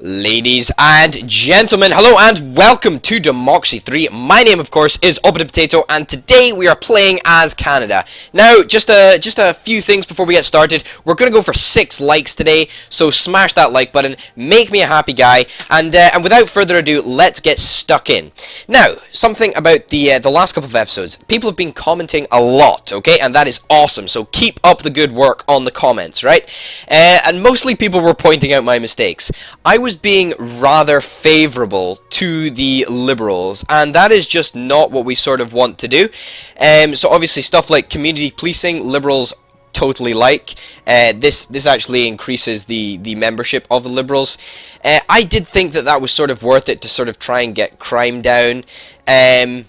Ladies and gentlemen, hello and welcome to Democracy 3. My name, of course, is Open Potato, and today we are playing as Canada. Now, just a few things before we get started. We're going to go for 6 likes today, so smash that like button, make me a happy guy, and without further ado, let's get stuck in. Now, something about the last couple of episodes. People have been commenting a lot, okay, and that is awesome, so keep up the good work on the comments, right? And mostly people were pointing out my mistakes. I was being rather favourable to the Liberals, and that is just not what we sort of want to do. So obviously stuff like community policing, Liberals totally like. This actually increases the membership of the Liberals. I did think that was sort of worth it to sort of try and get crime down. It's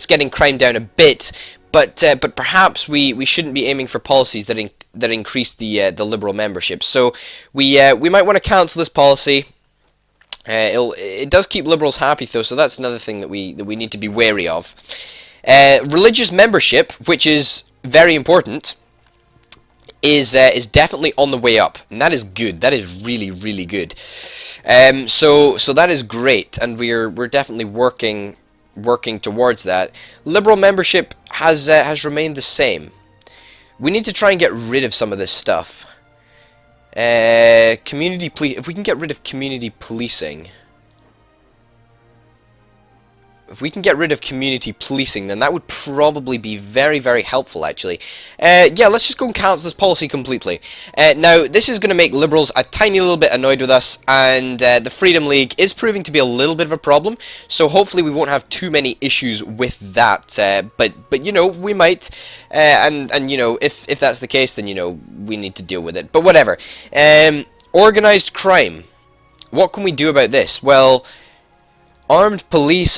getting crime down a bit. But perhaps we shouldn't be aiming for policies that increase the Liberal membership. So we might want to cancel this policy. It does keep Liberals happy though, so that's another thing that we need to be wary of. Religious membership, which is very important, is definitely on the way up, and that is good. That is really good. So that is great, and we're definitely working towards that. Liberal membership has remained the same. We need to try and get rid of some of this stuff. If we can get rid of community policing. If we can get rid of community policing, then that would probably be very helpful, actually. Yeah, let's just go and cancel this policy completely. Now, this is going to make Liberals a tiny little bit annoyed with us, and the Freedom League is proving to be a little bit of a problem, so hopefully we won't have too many issues with that, but you know, we might, and you know, if that's the case, then, you know, we need to deal with it, but whatever. Organized crime. What can we do about this? Well, armed police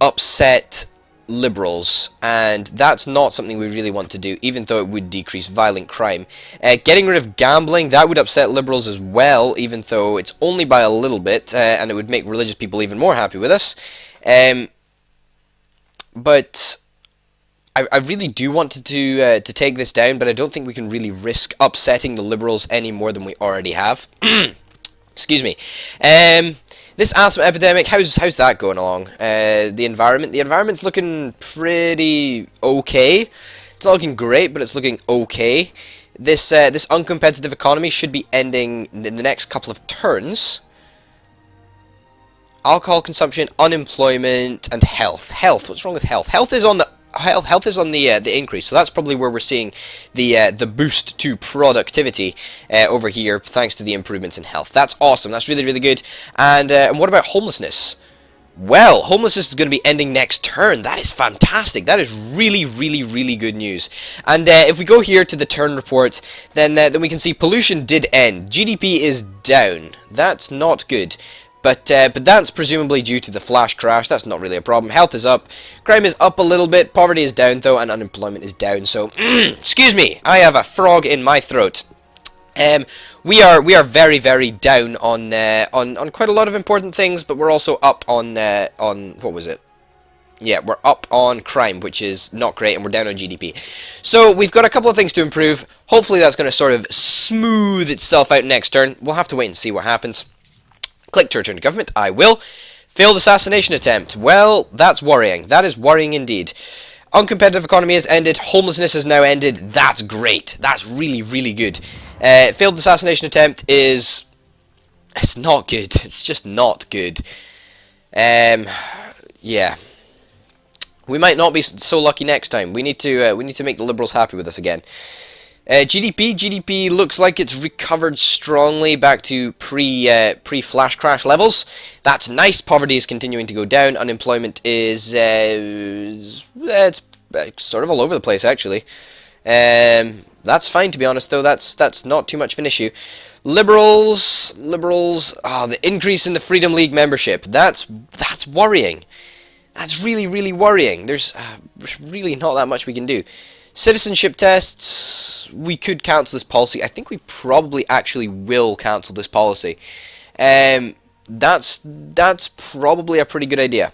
upset Liberals, and that's not something we really want to do, even though it would decrease violent crime. Getting rid of gambling, that would upset Liberals as well, even though it's only by a little bit, and it would make religious people even more happy with us. But I really do want to take this down, but I don't think we can really risk upsetting the Liberals any more than we already have. Excuse me. This asthma epidemic, how's that going along? The environment's looking pretty okay. It's not looking great, but it's looking okay. This uncompetitive economy should be ending in the next couple of turns. Alcohol consumption, unemployment, and health. Health. What's wrong with health? Health is on the increase, so that's probably where we're seeing the boost to productivity over here, thanks to the improvements in health. That's awesome. That's really good. And what about homelessness? Well, homelessness is going to be ending next turn. That is fantastic. That is really good news. And if we go here to the turn report, then we can see pollution did end. GDP is down. That's not good. But that's presumably due to the flash crash. That's not really a problem. Health is up. Crime is up a little bit. Poverty is down, though, and unemployment is down. So, excuse me, I have a frog in my throat. We are very down on quite a lot of important things, but we're also up on what was it? Yeah, we're up on crime, which is not great, and we're down on GDP. So we've got a couple of things to improve. Hopefully that's going to sort of smooth itself out next turn. We'll have to wait and see what happens. Click to return to government. I will. Failed assassination attempt. Well, that's worrying. That is worrying indeed. Uncompetitive economy has ended. Homelessness has now ended. That's great. That's really good. Failed assassination attempt is... It's not good. It's just not good. Yeah. We might not be so lucky next time. We need to make the Liberals happy with us again. GDP looks like it's recovered strongly back to pre-flash crash levels. That's nice. Poverty is continuing to go down. Unemployment is it's sort of all over the place, actually. That's fine, to be honest, though. That's not too much of an issue. Liberals. The increase in the Freedom League membership. That's worrying. That's really worrying. There's really not that much we can do. Citizenship tests, we could cancel this policy. I think we probably actually will cancel this policy. That's probably a pretty good idea.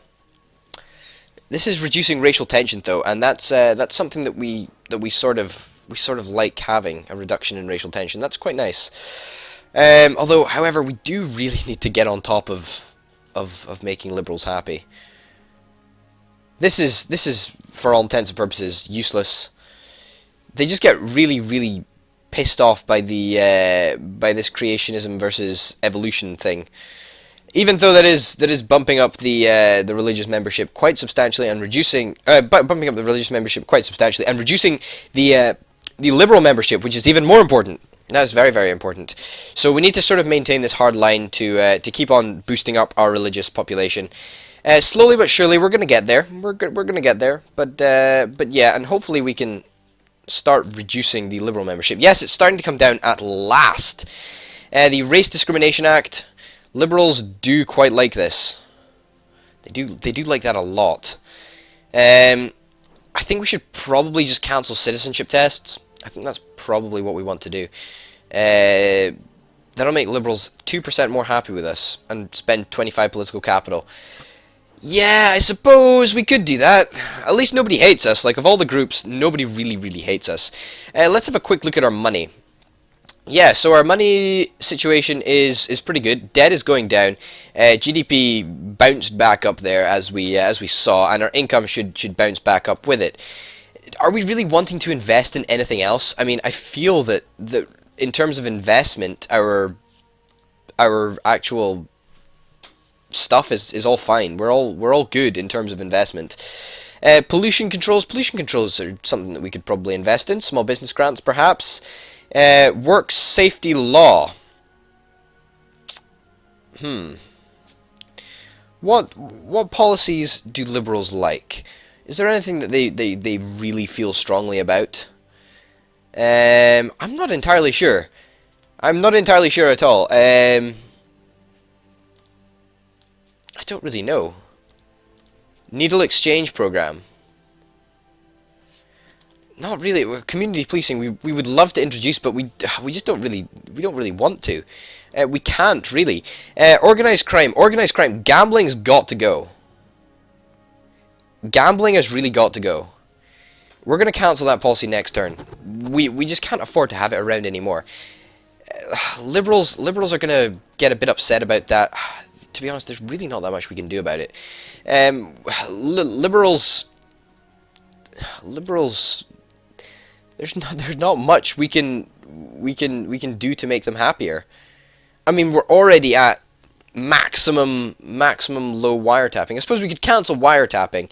This is reducing racial tension, though, and that's something that we sort of we sort of like having a reduction in racial tension. That's quite nice. Although, however, we do really need to get on top of making liberals happy. This is for all intents and purposes useless. They just get really pissed off by the by this creationism versus evolution thing. Even though that is bumping up the religious membership quite substantially and reducing bumping up the religious membership quite substantially and reducing the liberal membership, which is even more important. That is very important. So we need to sort of maintain this hard line to keep on boosting up our religious population. Slowly but surely, we're gonna get there. We're gonna get there. But yeah, and hopefully we can start reducing the liberal membership. Yes, it's starting to come down at last. The Race Discrimination Act. Liberals do quite like this. They do like that a lot. I think we should probably just cancel citizenship tests. I think that's probably what we want to do. That'll make liberals 2% more happy with us and spend 25 political capital. Yeah, I suppose we could do that. At least nobody hates us. Like, of all the groups, nobody really hates us. Let's have a quick look at our money. Yeah, so our money situation is pretty good. Debt is going down. GDP bounced back up there as we saw, and our income should bounce back up with it. Are we really wanting to invest in anything else? I mean, I feel that in terms of investment, our actual stuff is all fine. We're all good in terms of investment. Pollution controls are something that we could probably invest in. Small business grants, perhaps. Work safety law. What policies do liberals like? Is there anything that they really feel strongly about? I'm not entirely sure. I'm not entirely sure at all. I don't really know. Needle exchange program. Not really. Community policing we would love to introduce, but we just don't really want to. We can't really. Organized crime. Gambling's got to go. Gambling has really got to go. We're going to cancel that policy next turn. We just can't afford to have it around anymore. Liberals are going to get a bit upset about that. To be honest, there's really not that much we can do about it. Liberals. There's not much we can do to make them happier. I mean, we're already at maximum low wiretapping. I suppose we could cancel wiretapping.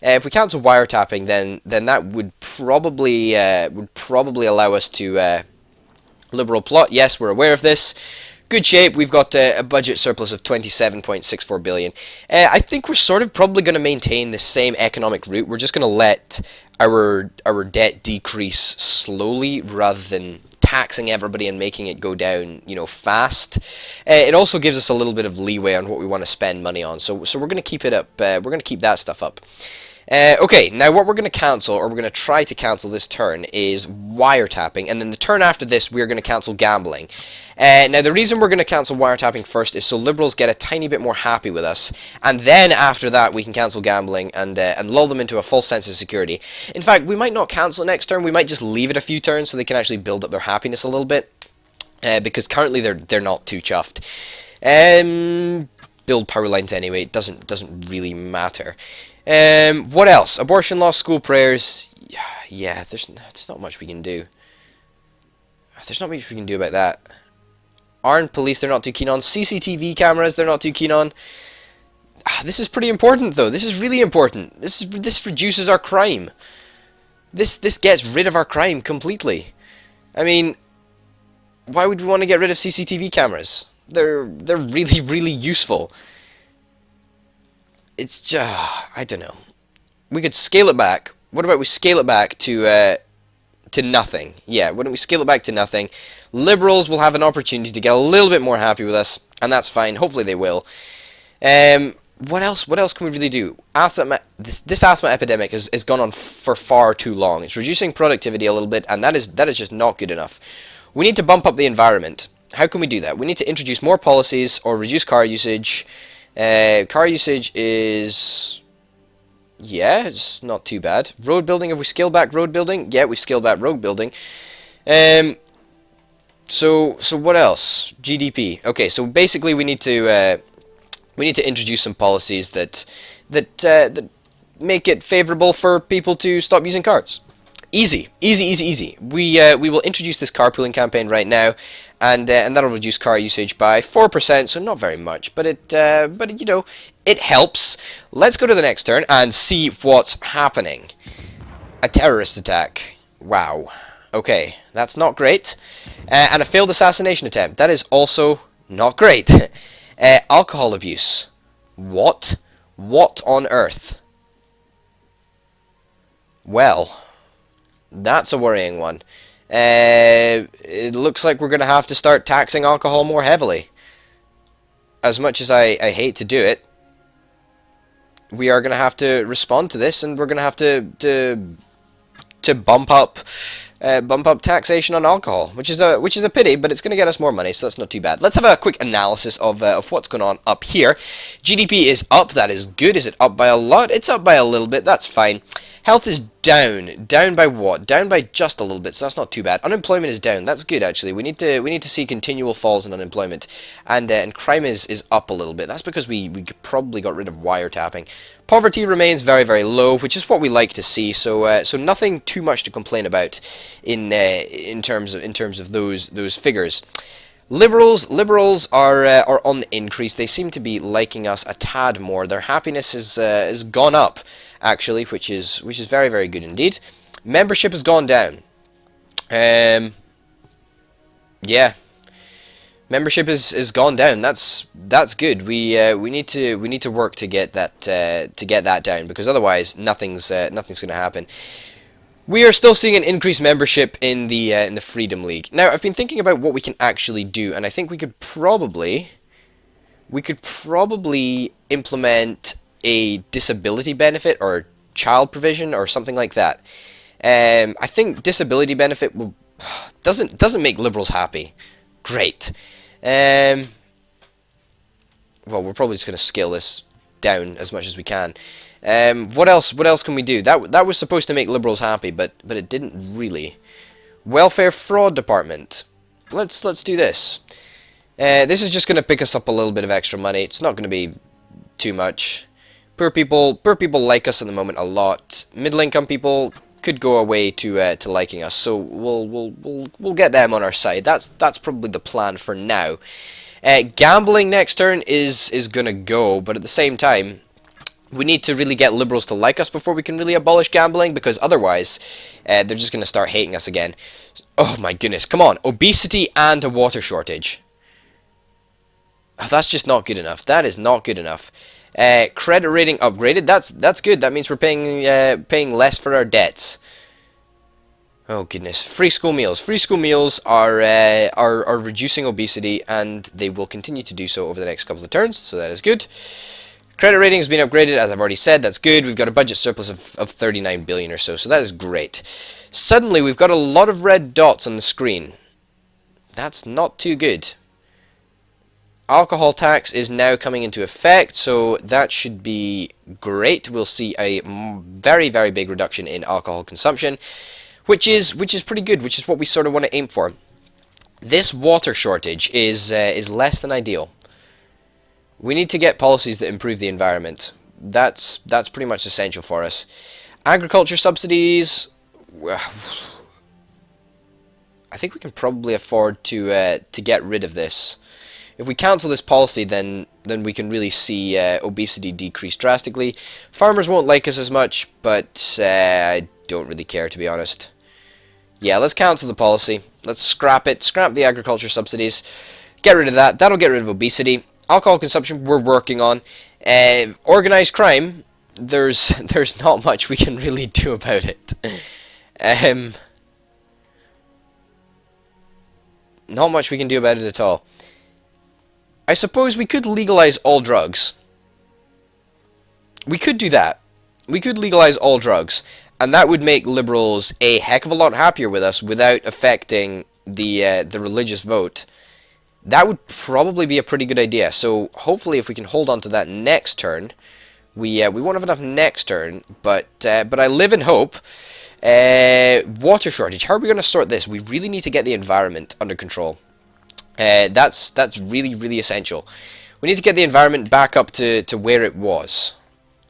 If we cancel wiretapping, then that would probably allow us to liberal plot. Yes, we're aware of this. Good shape. We've got a budget surplus of 27.64 billion. I think we're sort of probably going to maintain the same economic route. We're just going to let our debt decrease slowly rather than taxing everybody and making it go down, fast. It also gives us a little bit of leeway on what we want to spend money on. So we're going to keep it up. We're going to keep that stuff up. Okay, now what we're going to cancel, or we're going to try to cancel this turn, is wiretapping, and then the turn after this, we're going to cancel gambling. Now, the reason we're going to cancel wiretapping first is so liberals get a tiny bit more happy with us, and then after that, we can cancel gambling and lull them into a false sense of security. In fact, we might not cancel it next turn, we might just leave it a few turns so they can actually build up their happiness a little bit, because currently they're not too chuffed. Build power lines anyway, it doesn't really matter. What else? Abortion law, school prayers. Yeah, there's not much we can do. There's not much we can do about that. Armed police, they're not too keen on. CCTV cameras, they're not too keen on. This is pretty important, though. This is really important. This reduces our crime. This gets rid of our crime completely. I mean, why would we want to get rid of CCTV cameras? They're really useful. It's just, I don't know. We could scale it back. What about we scale it back to nothing? Yeah, why don't we scale it back to nothing? Liberals will have an opportunity to get a little bit more happy with us, and that's fine. Hopefully they will. What else can we really do? This asthma epidemic has gone on for far too long. It's reducing productivity a little bit, and that is just not good enough. We need to bump up the environment. How can we do that? We need to introduce more policies or reduce car usage. Car usage is Yeah, it's not too bad. Road building, have we scaled back road building? Yeah, we've scaled back road building. Um, so what else? GDP. Okay, so basically we need to introduce some policies that make it favorable for people to stop using cars. Easy, easy, easy, easy. We will introduce this carpooling campaign right now, and that'll reduce car usage by 4%. So not very much, but you know, it helps. Let's go to the next turn and see what's happening. A terrorist attack. Wow. Okay, that's not great. And a failed assassination attempt. That is also not great. Alcohol abuse. What? What on earth? Well, that's a worrying one. It looks like we're going to have to start taxing alcohol more heavily. As much as I hate to do it, we are going to have to respond to this, and we're going to have to bump up taxation on alcohol, which is a pity, but it's going to get us more money, so that's not too bad. Let's have a quick analysis of what's going on up here. GDP is up. That is good. Is it up by a lot? It's up by a little bit. That's fine. Health is down. Down by what? Down by just a little bit, so that's not too bad. Unemployment is down. That's good, actually. We need to see continual falls in unemployment, and crime is up a little bit. That's because we probably got rid of wiretapping. Poverty remains very, very low, which is what we like to see. So nothing too much to complain about in terms of those figures. Liberals are on the increase. They seem to be liking us a tad more. Their happiness has gone up, actually, which is very, very good indeed. Membership has gone down. Yeah, membership is gone down. That's good. We need to work to get that down, because otherwise nothing's going to happen. We are still seeing an increased membership in the Freedom League. Now, I've been thinking about what we can actually do, and I think we could probably implement a disability benefit or child provision or something like that. I think disability benefit doesn't make liberals happy. Great. Well, we're probably just going to scale this down as much as we can. What else can we do? That was supposed to make liberals happy, but it didn't really. Welfare fraud department. Let's do this. This is just going to pick us up a little bit of extra money. It's not going to be too much. Poor people like us at the moment a lot. Middle income people could go away to liking us, so we'll get them on our side. That's probably the plan for now. Gambling next turn is gonna go, but at the same time, we need to really get liberals to like us before we can really abolish gambling, because otherwise, they're just gonna start hating us again. Oh my goodness, come on. Obesity and a water shortage. Oh, that's just not good enough. That is not good enough. Credit rating upgraded. That's good. That means we're paying less for our debts. Oh goodness. Free school meals. Free school meals are reducing obesity, and they will continue to do so over the next couple of turns, so that is good. Credit rating has been upgraded, as I've already said. That's good. We've got a budget surplus of 39 billion or so that is great. Suddenly, we've got a lot of red dots on the screen. That's not too good. Alcohol tax is now coming into effect, so that should be great. We'll see a very, very big reduction in alcohol consumption, which is pretty good, which is what we sort of want to aim for. This water shortage is less than ideal. We need to get policies that improve the environment. That's pretty much essential for us. Agriculture subsidies. I think we can probably afford to get rid of this. If we cancel this policy, then we can really see obesity decrease drastically. Farmers won't like us as much, but I don't really care, to be honest. Yeah, let's cancel the policy. Let's scrap it. Scrap the agriculture subsidies. Get rid of that. That'll get rid of obesity. Alcohol consumption, we're working on. Organized crime, there's not much we can really do about it. Not much we can do about it at all. I suppose we could legalize all drugs. We could do that. We could legalize all drugs, and that would make liberals a heck of a lot happier with us without affecting the religious vote. That would probably be a pretty good idea. So hopefully, if we can hold on to that next turn, We won't have enough next turn, but I live in hope. Water shortage. How are we going to sort this? We really need to get the environment under control. That's really essential. We need to get the environment back up to where it was,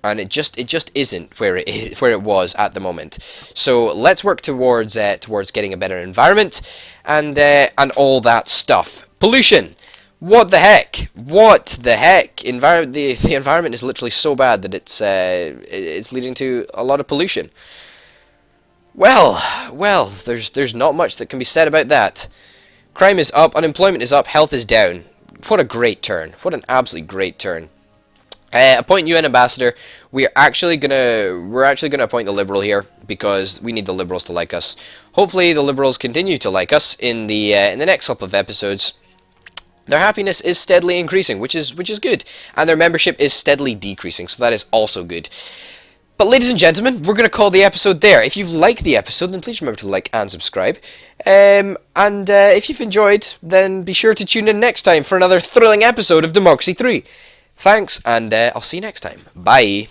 and it just isn't where it was at the moment. So let's work towards getting a better environment and all that stuff. Pollution. What the heck? What the heck? The environment is literally so bad that it's leading to a lot of pollution. Well, there's not much that can be said about that. Crime is up, unemployment is up, health is down. What a great turn. What an absolutely great turn. Appoint UN ambassador. We're actually gonna appoint the Liberal here because we need the Liberals to like us. Hopefully the Liberals continue to like us in the next couple of episodes. Their happiness is steadily increasing, which is good, and their membership is steadily decreasing, so that is also good. But ladies and gentlemen, we're going to call the episode there. If you've liked the episode, then please remember to like and subscribe. If you've enjoyed, then be sure to tune in next time for another thrilling episode of Democracy 3. Thanks, and I'll see you next time. Bye.